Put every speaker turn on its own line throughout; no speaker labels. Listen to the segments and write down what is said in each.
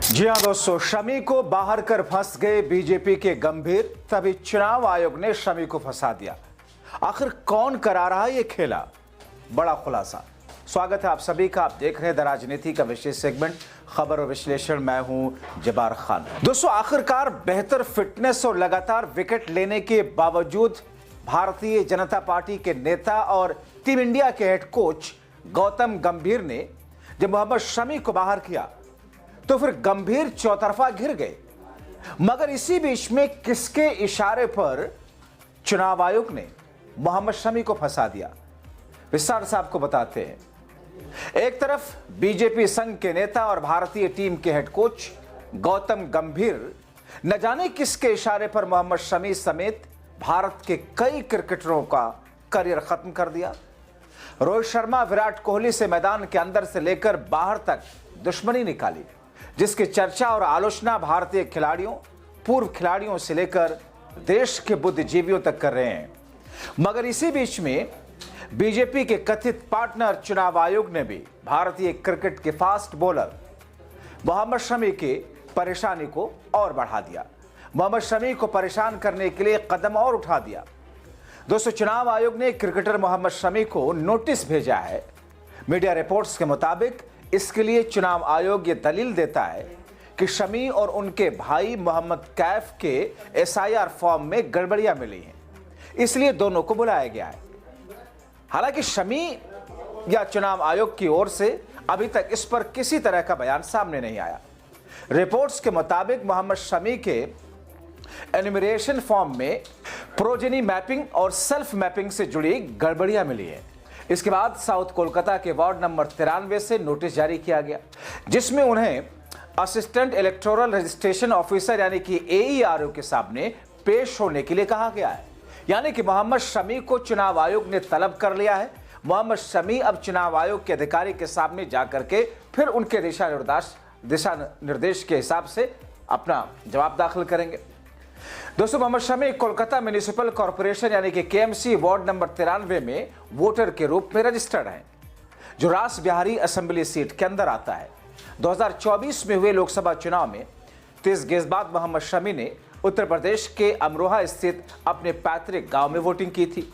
जी हाँ दोस्तों, शमी को बाहर कर फंस गए बीजेपी के गंभीर, तभी चुनाव आयोग ने शमी को फंसा दिया। आखिर कौन करा रहा है ये खेला? बड़ा खुलासा। स्वागत है आप सभी का। आप देख रहे हैं द राजनीति का विशेष सेगमेंट खबर और विश्लेषण। मैं हूं जबार खान। दोस्तों, आखिरकार बेहतर फिटनेस और लगातार विकेट लेने के बावजूद भारतीय जनता पार्टी के नेता और टीम इंडिया के हेड कोच गौतम गंभीर ने जब मोहम्मद शमी को बाहर किया तो फिर गंभीर चौतरफा घिर गए। मगर इसी बीच में किसके इशारे पर चुनाव आयोग ने मोहम्मद शमी को फंसा दिया, विस्तार से आपको बताते हैं। एक तरफ बीजेपी संघ के नेता और भारतीय टीम के हेड कोच गौतम गंभीर न जाने किसके इशारे पर मोहम्मद शमी समेत भारत के कई क्रिकेटरों का करियर खत्म कर दिया। रोहित शर्मा, विराट कोहली से मैदान के अंदर से लेकर बाहर तक दुश्मनी निकाली, जिसकी चर्चा और आलोचना भारतीय खिलाड़ियों, पूर्व खिलाड़ियों से लेकर देश के बुद्धिजीवियों तक कर रहे हैं। मगर इसी बीच में बीजेपी के कथित पार्टनर चुनाव आयोग ने भी भारतीय क्रिकेट के फास्ट बॉलर मोहम्मद शमी की परेशानी को और बढ़ा दिया। मोहम्मद शमी को परेशान करने के लिए कदम और उठा दिया। दोस्तों, चुनाव आयोग ने क्रिकेटर मोहम्मद शमी को नोटिस भेजा है। मीडिया रिपोर्ट्स के मुताबिक इसके लिए चुनाव आयोग ये दलील देता है कि शमी और उनके भाई मोहम्मद कैफ के एसआईआर फॉर्म में गड़बड़ियां मिली हैं, इसलिए दोनों को बुलाया गया है। हालांकि शमी या चुनाव आयोग की ओर से अभी तक इस पर किसी तरह का बयान सामने नहीं आया। रिपोर्ट्स के मुताबिक मोहम्मद शमी के एन्यूमरेशन फॉर्म में प्रोजेनी मैपिंग और सेल्फ मैपिंग से जुड़ी गड़बड़ियां मिली है। इसके बाद साउथ कोलकाता के वार्ड नंबर 93 से नोटिस जारी किया गया, जिसमें उन्हें असिस्टेंट इलेक्टोरल रजिस्ट्रेशन ऑफिसर यानी कि AERO के सामने पेश होने के लिए कहा गया है। यानी कि मोहम्मद शमी को चुनाव आयोग ने तलब कर लिया है। मोहम्मद शमी अब चुनाव आयोग के अधिकारी के सामने जाकर के फिर उनके दिशा निर्देश के हिसाब से अपना जवाब दाखिल करेंगे। दोस्तों, मोहम्मद शमी कोलकाता म्युनिसिपल कॉर्पोरेशन यानी कि KMC वार्ड नंबर 93 में वोटर के रूप में रजिस्टर्ड हैं, जो रास बिहारी असेंबली सीट के अंदर आता है। 2024 में हुए लोकसभा चुनाव में 30 गेज बाद मोहम्मद शमी ने उत्तर प्रदेश के अमरोहा स्थित अपने पैतृक गांव में वोटिंग की थी।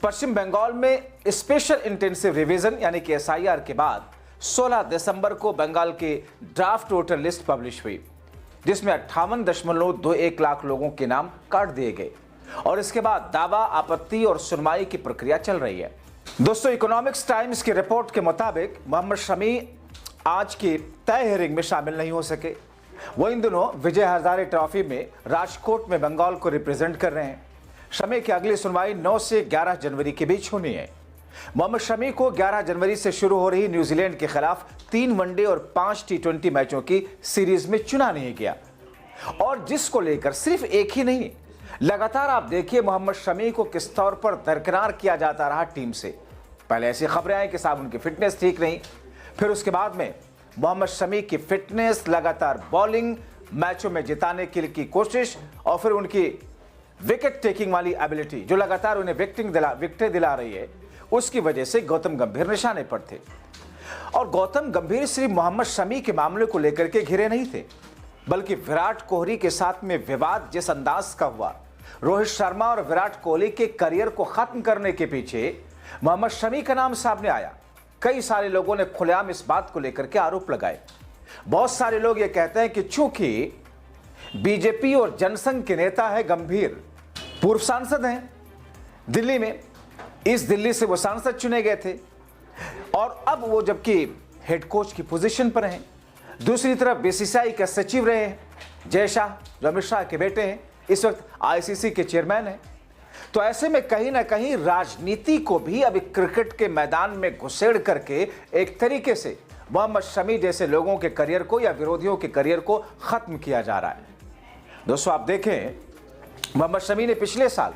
पश्चिम बंगाल में स्पेशल इंटेंसिव रिवीजन यानी कि SIR के बाद 16 दिसंबर को बंगाल की ड्राफ्ट वोटर लिस्ट पब्लिश हुई, जिसमें 58.21 लाख लोगों के नाम काट दिए गए और इसके बाद दावा, आपत्ति और सुनवाई की प्रक्रिया चल रही है। दोस्तों, इकोनॉमिक्स टाइम्स की रिपोर्ट के मुताबिक मोहम्मद शमी आज की तय हियरिंग में शामिल नहीं हो सके। वो इन दिनों विजय हजारे ट्रॉफी में राजकोट में बंगाल को रिप्रेजेंट कर रहे हैं। शमी की अगली सुनवाई 9 से 11 जनवरी के बीच होनी है। मोहम्मद शमी को 11 जनवरी से शुरू हो रही न्यूजीलैंड के खिलाफ 3 वनडे और 5 T20 मैचों की सीरीज में चुना नहीं गया, और जिसको लेकर सिर्फ एक ही नहीं, लगातार आप देखिए मोहम्मद शमी को किस तौर पर दरकिनार किया जाता रहा टीम से। पहले ऐसी खबरें आई कि साहब उनकी फिटनेस ठीक नहीं, फिर उसके बाद में मोहम्मद शमी की फिटनेस, लगातार बॉलिंग, मैचों में जिताने की कोशिश और फिर उनकी विकेट टेकिंग वाली एबिलिटी जो लगातार उन्हें विकेटें दिला रही है, उसकी वजह से गौतम गंभीर निशाने पर थे। और गौतम गंभीर सिर्फ मोहम्मद शमी के मामले को लेकर के घिरे नहीं थे, बल्कि विराट कोहली के साथ में विवाद जिस अंदाज का हुआ, रोहित शर्मा और विराट कोहली के करियर को खत्म करने के पीछे मोहम्मद शमी का नाम सामने आया। कई सारे लोगों ने खुलेआम इस बात को लेकर के आरोप लगाए। बहुत सारे लोग ये कहते हैं कि चूंकि बीजेपी और जनसंघ के नेता है गंभीर, पूर्व सांसद हैं दिल्ली में, इस दिल्ली से वो सांसद चुने गए थे और अब वो जबकि हेड कोच की पोजीशन पर हैं, दूसरी तरफ BCCI के सचिव रहे हैं जय शाह, जो अमित शाह के बेटे हैं, इस वक्त ICC के चेयरमैन हैं। तो ऐसे में कहीं ना कहीं राजनीति को भी अभी क्रिकेट के मैदान में घुसेड़ करके एक तरीके से मोहम्मद शमी जैसे लोगों के करियर को या विरोधियों के करियर को खत्म किया जा रहा है। दोस्तों, आप देखें, मोहम्मद शमी ने पिछले साल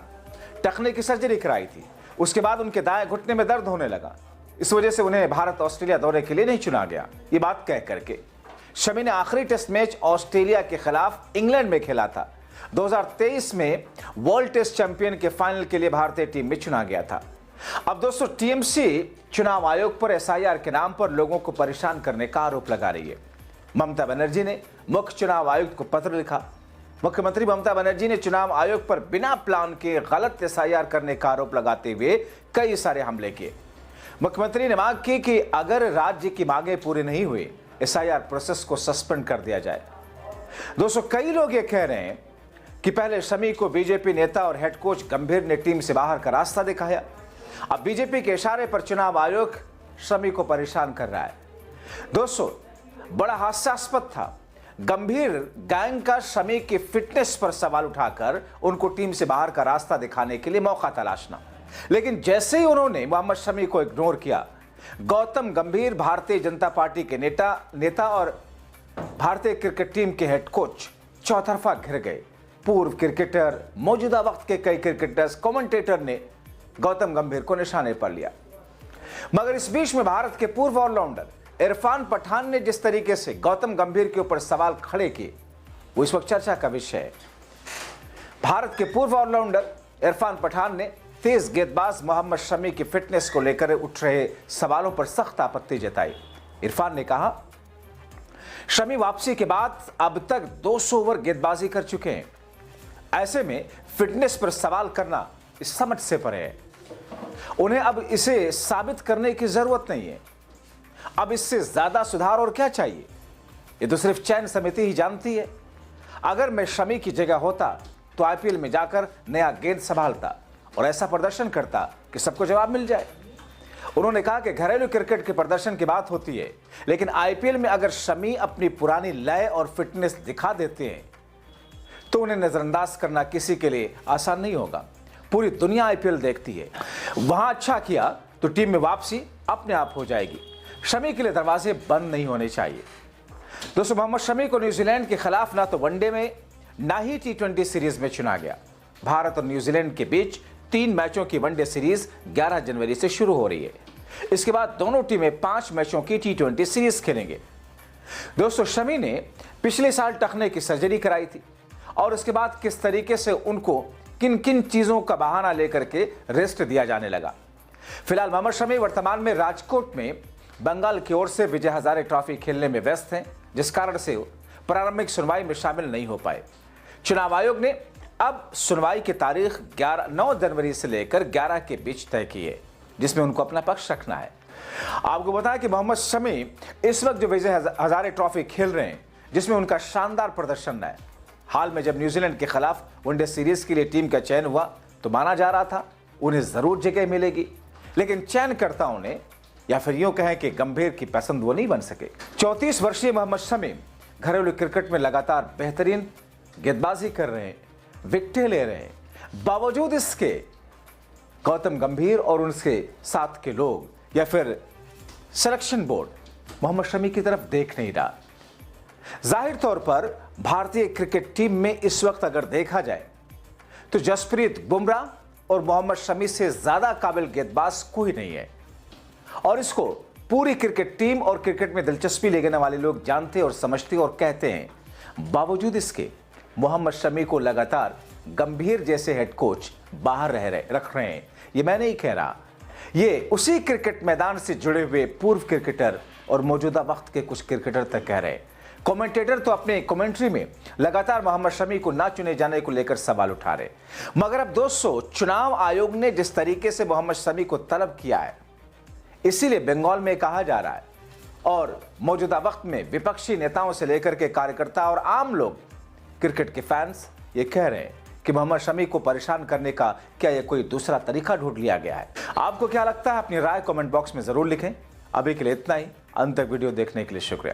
टखने की सर्जरी कराई थी। उसके बाद उनके दाएं घुटने में दर्द होने लगा, इस वजह से उन्हें भारत ऑस्ट्रेलिया दौरे के लिए नहीं चुना गया। ये बात कह करके शमी ने आखिरी टेस्ट मैच ऑस्ट्रेलिया के खिलाफ इंग्लैंड में खेला था। 2023 में वर्ल्ड टेस्ट चैंपियन के फाइनल के लिए भारतीय टीम में चुना गया था। अब दोस्तों, TMC चुनाव आयोग पर SIR के नाम पर लोगों को परेशान करने का आरोप लगा रही है। ममता बनर्जी ने मुख्य चुनाव आयुक्त को पत्र लिखा। मुख्यमंत्री ममता बनर्जी ने चुनाव आयोग पर बिना प्लान के गलत एसआईआर करने का आरोप लगाते हुए कई सारे हमले किए। मुख्यमंत्री ने मांग की कि अगर राज्य की मांगे पूरी नहीं हुई, एसआईआर प्रोसेस को सस्पेंड कर दिया जाए। दोस्तों, कई लोग ये कह रहे हैं कि पहले शमी को बीजेपी नेता और हेड कोच गंभीर ने टीम से बाहर का रास्ता दिखाया। अब बीजेपी के इशारे पर चुनाव आयोग शमी को परेशान कर रहा है। दोस्तों, बड़ा हास्यास्पद था गंभीर गैंग का शमी की फिटनेस पर सवाल उठाकर उनको टीम से बाहर का रास्ता दिखाने के लिए मौका तलाशना। लेकिन जैसे ही उन्होंने मोहम्मद शमी को इग्नोर किया, गौतम गंभीर भारतीय जनता पार्टी के नेता और भारतीय क्रिकेट टीम के हेड कोच चौतरफा घिर गए। पूर्व क्रिकेटर, मौजूदा वक्त के कई क्रिकेटर्स, कमेंटेटर ने गौतम गंभीर को निशाने पर लिया। मगर इस बीच में भारत के पूर्व ऑलराउंडर इरफान पठान ने जिस तरीके से गौतम गंभीर के ऊपर सवाल खड़े किए, वो इस वक्त चर्चा का विषय है। भारत के पूर्व ऑलराउंडर इरफान पठान ने तेज गेंदबाज मोहम्मद शमी की फिटनेस को लेकर उठ रहे सवालों पर सख्त आपत्ति जताई। इरफान ने कहा, शमी वापसी के बाद अब तक 200 ओवर गेंदबाजी कर चुके हैं। ऐसे में फिटनेस पर सवाल करना इस समझ से परे है। उन्हें अब इसे साबित करने की जरूरत नहीं है। अब इससे ज्यादा सुधार और क्या चाहिए? ये तो सिर्फ चयन समिति ही जानती है। अगर मैं शमी की जगह होता तो आईपीएल में जाकर नया गेंद संभालता और ऐसा प्रदर्शन करता कि सबको जवाब मिल जाए। उन्होंने कहा कि घरेलू क्रिकेट के प्रदर्शन की बात होती है, लेकिन आईपीएल में अगर शमी अपनी पुरानी लय और फिटनेस दिखा देते हैं तो उन्हें नजरअंदाज करना किसी के लिए आसान नहीं होगा। पूरी दुनिया आईपीएल देखती है। वहां अच्छा किया तो टीम में वापसी अपने आप हो जाएगी। शमी के लिए दरवाजे बंद नहीं होने चाहिए। दोस्तों, मोहम्मद शमी को न्यूजीलैंड के खिलाफ ना तो वनडे में ना ही टी20 सीरीज में चुना गया। भारत और न्यूजीलैंड के बीच 3 मैचों की वनडे सीरीज 11 जनवरी से शुरू हो रही है। इसके बाद दोनों टीमें 5 मैचों की टी20 सीरीज खेलेंगे। दोस्तों, शमी ने पिछले साल टखने की सर्जरी कराई थी और उसके बाद किस तरीके से उनको किन किन चीजों का बहाना लेकर के रेस्ट दिया जाने लगा। फिलहाल मोहम्मद शमी वर्तमान में राजकोट में बंगाल की ओर से विजय हजारे ट्रॉफी खेलने में व्यस्त हैं, जिस कारण से प्रारंभिक सुनवाई में शामिल नहीं हो पाए। चुनाव आयोग ने अब सुनवाई की तारीख 9 जनवरी से लेकर 11 के बीच तय की है, जिसमें उनको अपना पक्ष रखना है। आपको बताएं कि मोहम्मद शमी इस वक्त जो विजय हजारे ट्रॉफी खेल रहे हैं, जिसमें उनका शानदार प्रदर्शन है। हाल में जब न्यूजीलैंड के खिलाफ वनडे सीरीज के लिए टीम का चयन हुआ तो माना जा रहा था उन्हें जरूर जगह मिलेगी, लेकिन चयनकर्ताओं ने, या फिर यूं कहें कि गंभीर की पसंद वो नहीं बन सके। 34 वर्षीय मोहम्मद शमी घरेलू क्रिकेट में लगातार बेहतरीन गेंदबाजी कर रहे हैं, विकेटें ले रहे हैं। बावजूद इसके गौतम गंभीर और उनके साथ के लोग या फिर सिलेक्शन बोर्ड मोहम्मद शमी की तरफ देख नहीं रहा। जाहिर तौर पर भारतीय क्रिकेट टीम में इस वक्त अगर देखा जाए तो जसप्रीत बुमराह और मोहम्मद शमी से ज्यादा काबिल गेंदबाज कोई नहीं है, और इसको पूरी क्रिकेट टीम और क्रिकेट में दिलचस्पी लेने वाले लोग जानते और समझते और कहते हैं। बावजूद इसके मोहम्मद शमी को लगातार गंभीर जैसे हेड कोच बाहर रख रहे हैं। ये मैं नहीं कह रहा, ये उसी क्रिकेट मैदान से जुड़े हुए पूर्व क्रिकेटर और मौजूदा वक्त के कुछ क्रिकेटर तक कह रहे हैं। कमेंटेटर तो अपने कमेंट्री में लगातार मोहम्मद शमी को ना चुने जाने को लेकर सवाल उठा रहे। मगर अब दोस्तों, चुनाव आयोग ने जिस तरीके से मोहम्मद शमी को तलब किया है, इसीलिए बंगाल में कहा जा रहा है और मौजूदा वक्त में विपक्षी नेताओं से लेकर के कार्यकर्ता और आम लोग, क्रिकेट के फैंस ये कह रहे हैं कि मोहम्मद शमी को परेशान करने का क्या ये कोई दूसरा तरीका ढूंढ लिया गया है। आपको क्या लगता है? अपनी राय कमेंट बॉक्स में जरूर लिखें। अभी के लिए इतना ही। अंत तक वीडियो देखने के लिए शुक्रिया।